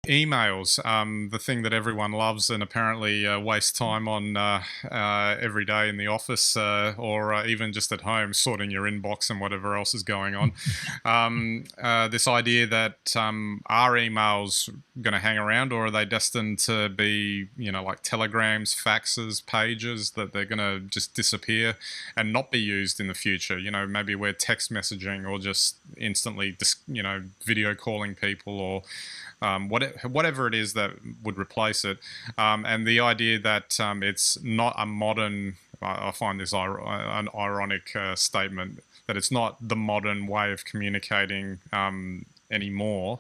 emails, the thing that everyone loves and apparently wastes time on every day in the office or even just at home, sorting your inbox and whatever else is going on. This idea that are emails going to hang around, or are they destined to be, like telegrams, faxes, pages, that they're going to just disappear and not be used in the future? Maybe we're text messaging or just instantly, video calling people, or whatever it is that would replace it. And the idea that it's not a modern, I find this an ironic statement, that it's not the modern way of communicating anymore,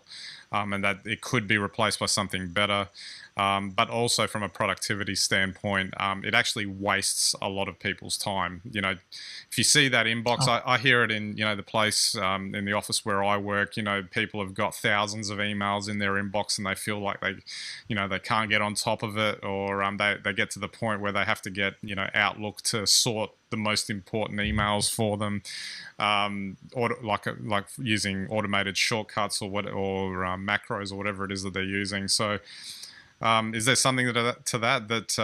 and that it could be replaced by something better. But also from a productivity standpoint, it actually wastes a lot of people's time. If you see that inbox, I hear it in, the place in the office where I work, people have got thousands of emails in their inbox and they feel like they can't get on top of it, or they get to the point where they have to get, Outlook to sort the most important emails for them, or like using automated shortcuts or macros or whatever it is that they're using. So is there something to that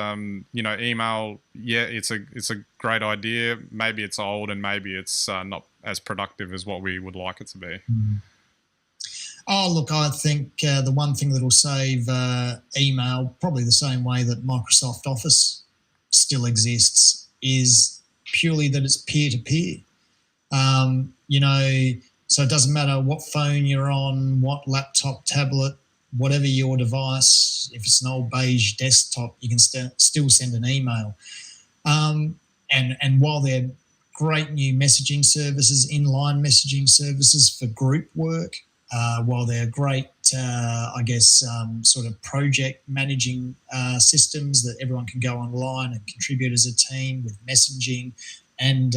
email, it's a great idea, maybe it's old and maybe it's not as productive as what we would like it to be? Oh, look, I think the one thing that will save email, probably the same way that Microsoft Office still exists, is purely that it's peer-to-peer. So it doesn't matter what phone you're on, what laptop, tablet, whatever your device. If it's an old beige desktop, you can still send an email. And while they're great new messaging services, inline messaging services for group work, while they're great, sort of project managing systems that everyone can go online and contribute as a team with messaging and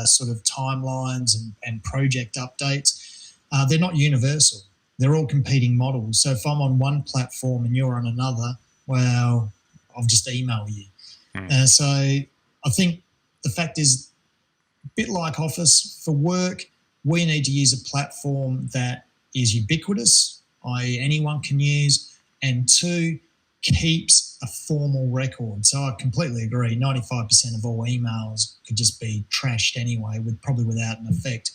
sort of timelines and project updates, they're not universal. They're all competing models. So if I'm on one platform and you're on another, well, I'll just email you. So I think the fact is, a bit like Office, for work, we need to use a platform that is ubiquitous, i.e. anyone can use, and two, keeps a formal record. So I completely agree, 95% of all emails could just be trashed anyway, probably without an effect.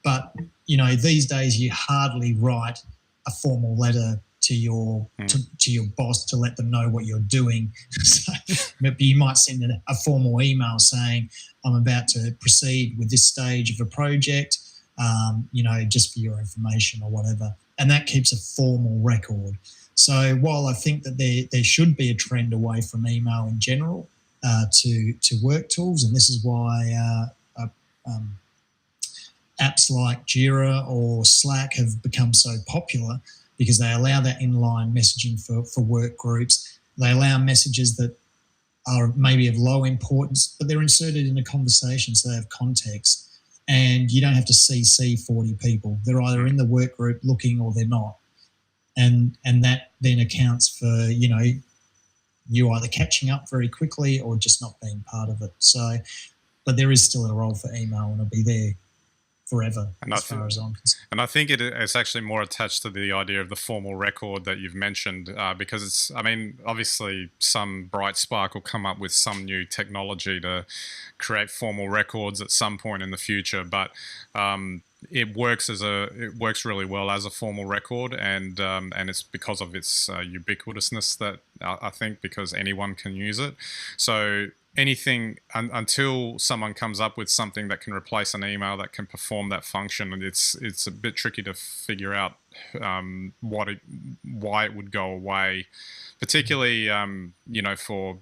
But, these days you hardly write a formal letter to your boss to let them know what you're doing. So, maybe you might send a formal email saying, I'm about to proceed with this stage of a project, just for your information or whatever. And that keeps a formal record. So while I think that there should be a trend away from email in general to work tools, and this is why apps like Jira or Slack have become so popular, because they allow that inline messaging for work groups. They allow messages that are maybe of low importance, but they're inserted in a conversation, so they have context. And you don't have to CC 40 people. They're either in the work group looking or they're not. And that then accounts for, you either catching up very quickly or just not being part of it. So, but there is still a role for email, and it'll be there forever, as far as I'm concerned. And I think it's actually more attached to the idea of the formal record that you've mentioned, because obviously some bright spark will come up with some new technology to create formal records at some point in the future, but it works really well as a formal record, and it's because of its ubiquitousness that I think, because anyone can use it. So anything until someone comes up with something that can replace an email that can perform that function, and it's a bit tricky to figure out why it would go away, particularly for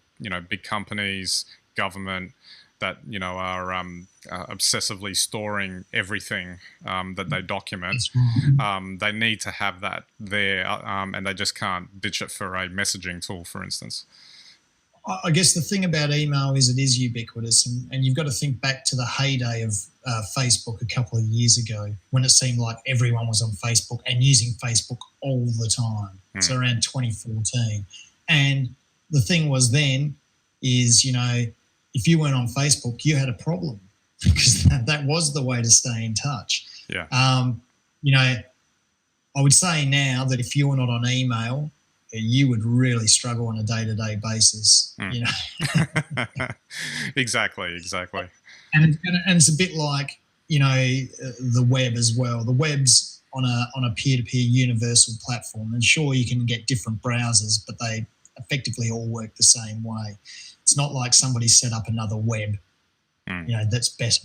big companies, government, that are obsessively storing everything that they document. They need to have that there, and they just can't ditch it for a messaging tool, for instance. I guess the thing about email is it is ubiquitous, and you've got to think back to the heyday of Facebook a couple of years ago, when it seemed like everyone was on Facebook and using Facebook all the time. So around 2014. And the thing was then is, if you weren't on Facebook, you had a problem, because that was the way to stay in touch. Yeah. I would say now that if you're not on email, you would really struggle on a day-to-day basis. Mm. You know, Exactly. and it's a bit like, you know, the web as well. The web's on a peer-to-peer universal platform, and sure, you can get different browsers, but they effectively all work the same way. It's not like somebody set up another web, Mm. you know, that's better.